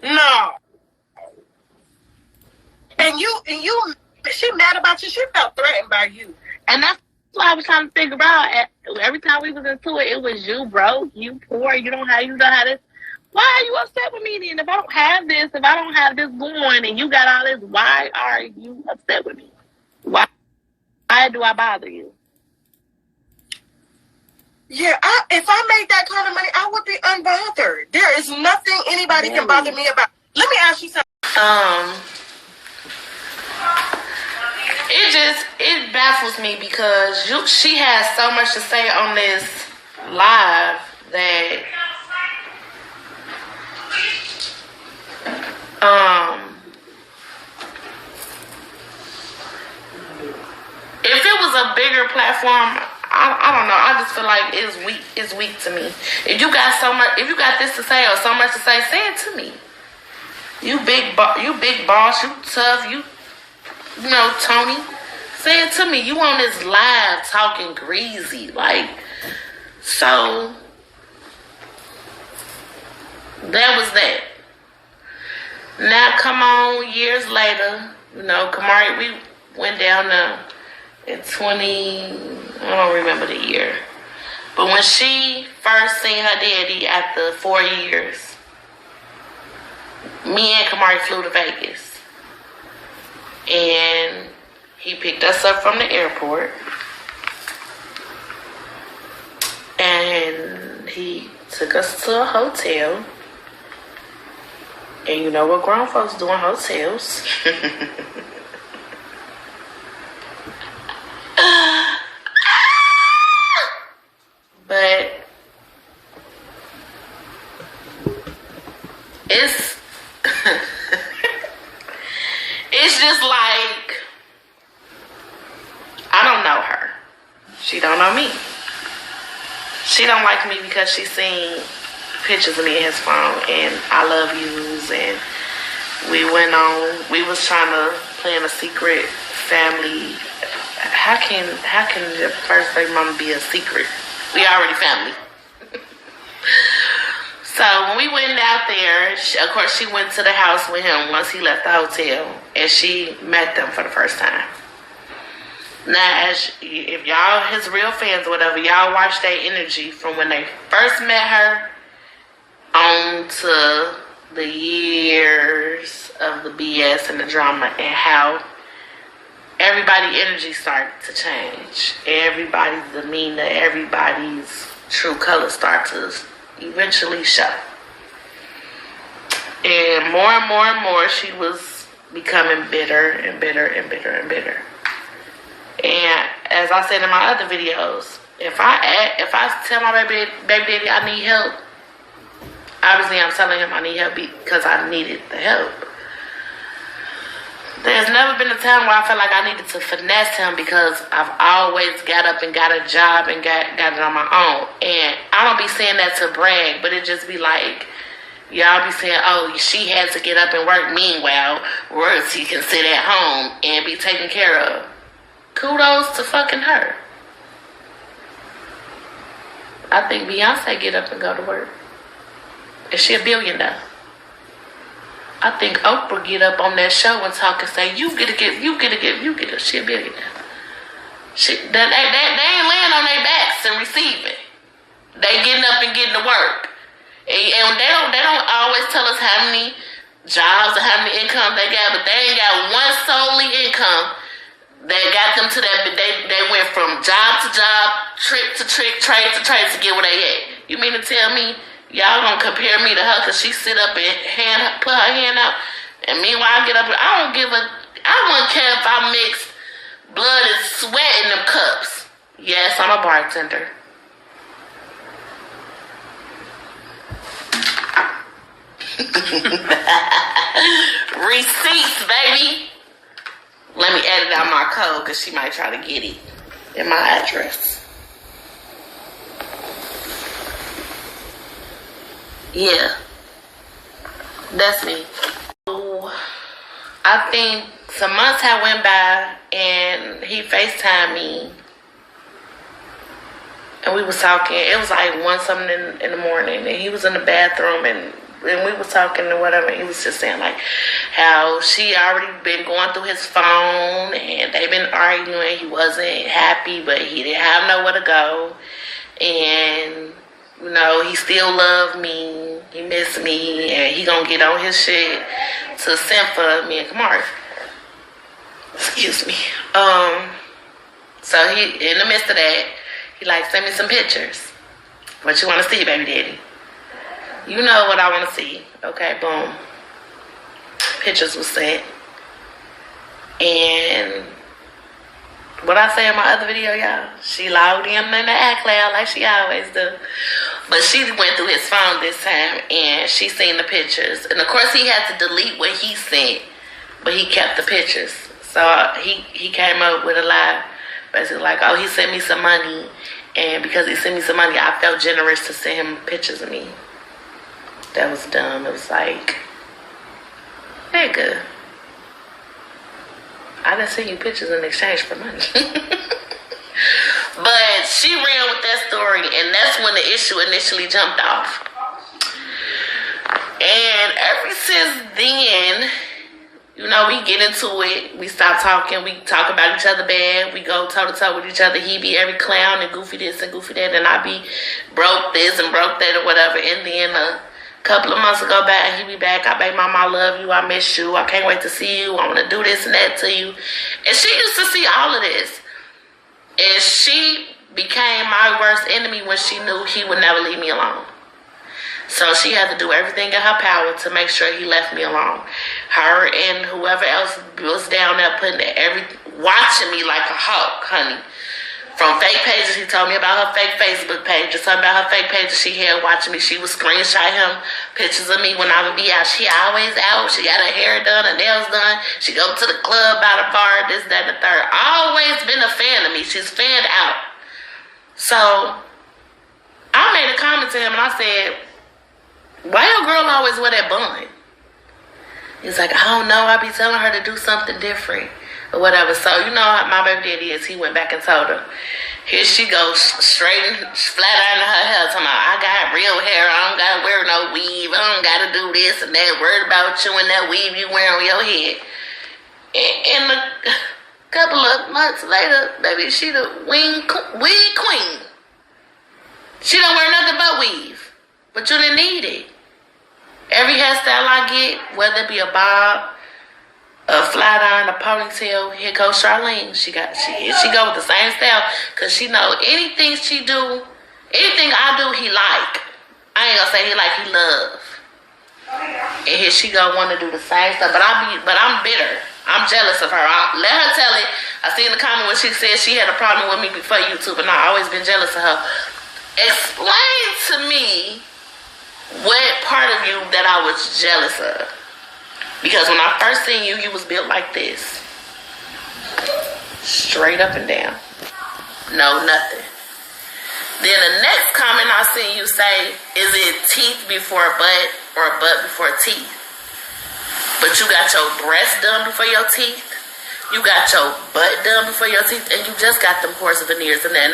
No. And she mad about you. She felt threatened by you. And that's what I was trying to figure out. Every time we was into it, it was you broke, you poor, you don't have this. Why are you upset with me then? If I don't have this, if I don't have this going and you got all this, why are you upset with me? Why do I bother you? Yeah, if I made that kind of money, I would be unbothered. There is nothing anybody can bother me about. Let me ask you something. It baffles me because she has so much to say on this live that if it was a bigger platform, I don't know. I just feel like it's weak to me. If you got this to say or so much to say, say it to me. You big boss, you tough, you know, Tony. Say it to me. You on this live talking greasy, like, so that was that. Now come on, years later, you know, Kamari, we went down in 20, I don't remember the year. But when she first seen her daddy after 4 years, me and Kamari flew to Vegas. And he picked us up from the airport. And he took us to a hotel. And you know what grown folks do in hotels. But it's it's just like, I don't know her. She don't know me. She don't like me because she seen pictures of me in his phone and I love yous, and we was trying to plan a secret family. How can the first baby mama be a secret? We already family. So when we went out there, of course she went to the house with him once he left the hotel, and she met them for the first time. Now, if y'all his real fans or whatever, y'all watch their energy from when they first met her on to the years of the BS and the drama, and how everybody's energy started to change. Everybody's demeanor, everybody's true colors start to eventually show. And more, she was becoming bitter and bitter and bitter and bitter. And as I said in my other videos, if I tell my baby daddy I need help, obviously I'm telling him I need help because I needed the help. There's never been a time where I felt like I needed to finesse him, because I've always got up and got a job and got it on my own. And I don't be saying that to brag, but it just be like, y'all be saying, oh, she had to get up and work. Meanwhile, royalty can sit at home and be taken care of. Kudos to fucking her. I think Beyonce get up and go to work. Is she a billionaire? I think Oprah get up on that show and talk and say, you get a gift, you get a gift, you get a. She a billionaire. They ain't laying on their backs and receiving. They getting up and getting to work. And they don't always tell us how many jobs or how many income they got, but they ain't got one solely income that got them to that. They went from job to job, trick to trick, trade to trade to get where they at. You mean to tell me y'all gonna compare me to her because she sit up and put her hand out, and meanwhile I get up and I wouldn't care if I mixed blood and sweat in them cups. Yes, I'm a bartender. Receipts, baby. Let me edit out my code because she might try to get it in my address. Yeah, that's me. So, I think some months had went by and he FaceTimed me and we was talking. It was like 1 something in the morning, and he was in the bathroom and and we was talking or whatever. He was just saying like how she already been going through his phone and they've been arguing. He wasn't happy, but he didn't have nowhere to go, and you know he still loved me. He missed me, and he gonna get on his shit to send for me and Kamari. Excuse me. So he in the midst of that, he like send me some pictures. What you want to see, baby daddy? You know what I want to see. Okay, boom. Pictures was sent. And what I say in my other video, y'all, she logged in the iCloud like she always do. But she went through his phone this time and she seen the pictures. And of course he had to delete what he sent, but he kept the pictures. So he came up with a lie, basically like, oh, he sent me some money. And because he sent me some money, I felt generous to send him pictures of me. That was dumb. It was like, nigga, I done send you pictures in exchange for money. But she ran with that story, and that's when the issue initially jumped off. And ever since then, you know, we get into it. We stop talking. We talk about each other bad. We go toe-to-toe with each other. He be every clown and goofy this and goofy that, and I be broke this and broke that or whatever. And then a couple of months go by, he be back. I baby mama, I love you. I miss you. I can't wait to see you. I want to do this and that to you. And she used to see all of this. And she became my worst enemy when she knew he would never leave me alone. So she had to do everything in her power to make sure he left me alone. Her and whoever else was down there watching me like a hawk, honey. From fake pages, he told me about her fake Facebook page. Something about her fake pages she had watching me. She would screenshot him pictures of me when I would be out. She always out. She got her hair done, her nails done. She go to the club, by the bar, this, that, and the third. Always been a fan of me. She's fanned out. So I made a comment to him and I said, why your girl always wear that bun? He's like, I don't know. I be telling her to do something different or whatever. So, you know how my baby daddy is. He went back and told her. Here she goes, straight and flat iron her hair. Talking about, I got real hair. I don't got to wear no weave. I don't got to do this and that. Worried about you and that weave you wear on your head. And a couple of months later, baby, she the weed queen. She don't wear nothing but weave. But you didn't need it. Every hairstyle I get, whether it be a bob, a flat iron, a ponytail, here goes Charlene. She go with the same style because she know anything she do, anything I do, he like. I ain't gonna say he like, he love. And here she go want to do the same stuff, but I'm bitter. I'm jealous of her. Let her tell it. I seen the comment when she said she had a problem with me before YouTube, and I always been jealous of her. Explain to me what part of you that I was jealous of. Because when I first seen you, you was built like this. Straight up and down. No, nothing. Then the next comment I seen you say, is it teeth before butt or butt before teeth? But you got your breast done before your teeth. You got your butt done before your teeth, and you just got them porous veneers in there. And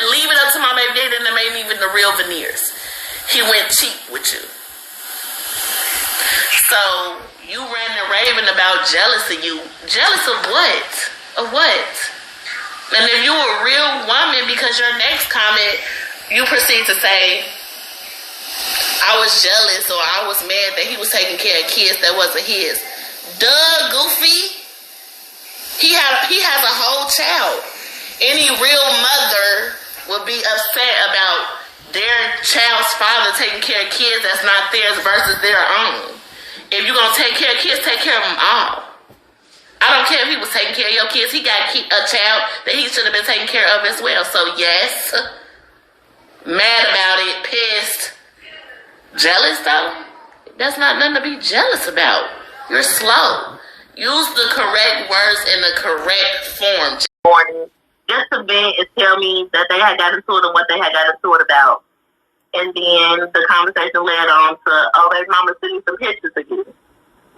leave it up to my baby daddy, and they ain't even the real veneers. He went cheap with you. So you ran the raving about jealous of you. Jealous of what? Of what? And if you a real woman, because your next comment, you proceed to say, I was jealous or I was mad that he was taking care of kids that wasn't his. Duh, goofy. He has a whole child. Any real mother would be upset about their child's father taking care of kids that's not theirs versus their own. If you're going to take care of kids, take care of them all. I don't care if he was taking care of your kids. He got a child that he should have been taking care of as well. So yes, mad about it, pissed. Jealous though? That's not nothing to be jealous about. You're slow. Use the correct words in the correct form. Morning, just to vent and tell me that they had got into it and what they had got into it about. And then the conversation led on to, oh, baby mama sent me some pictures of you.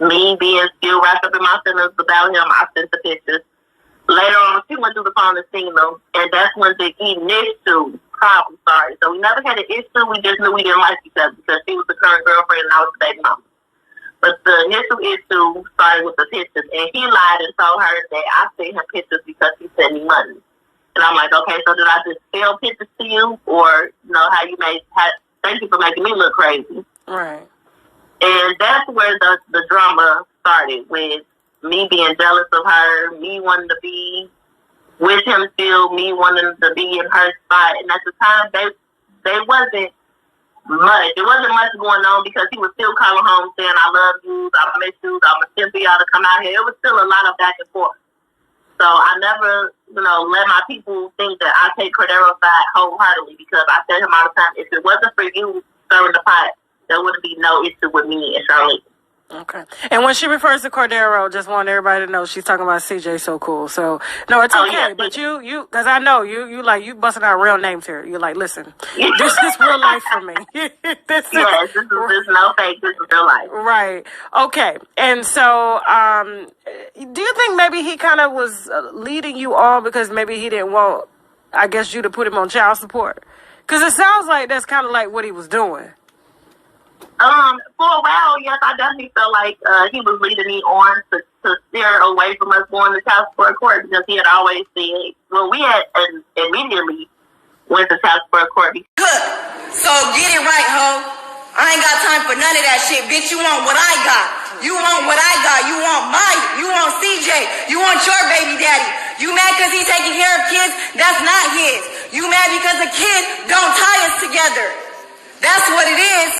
Me being still wrapped up in my feelings about him, I sent the pictures. Later on, she went through the phone and seen them, and that's when the initial problem started. So we never had an issue. We just knew we didn't like each other because she was the current girlfriend and I was the baby mama. But the initial issue started with the pictures, and he lied and told her that I sent him pictures because he sent me money. And I'm like, okay, so did I just sell pictures to you, or thank you for making me look crazy. Right. And that's where the drama started, with me being jealous of her, me wanting to be with him still, me wanting to be in her spot. And at the time, they wasn't much. There wasn't much going on because he was still calling home saying, I love you, I miss you, I'm going to send for y'all to come out here. It was still a lot of back and forth. So I never, let my people think that I take Cordero's side wholeheartedly, because I tell him all the time, if it wasn't for you stirring the pot, there would be no issue with me and Charlene. Okay. And when she refers to Cordero, just want everybody to know she's talking about CJ So Cool. So, no, it's okay. Yeah. But you, because I know you busting out real names here. You're like, listen, this is real life for me. This is no fake. This is real life. Right. Okay. And so, do you think maybe he kind of was leading you on because maybe he didn't want, I guess, you to put him on child support? Because it sounds like that's kind of like what he was doing. For a while, yes, I definitely felt like he was leading me on to steer away from us going to child support court, because he had always said, well, we had immediately went to child support court. Good. So get it right, ho. I ain't got time for none of that shit, bitch. You want what I got. You want what I got. You want CJ. You want your baby daddy. You mad because he's taking care of kids? That's not his. You mad because a kid don't tie us together. That's what it is.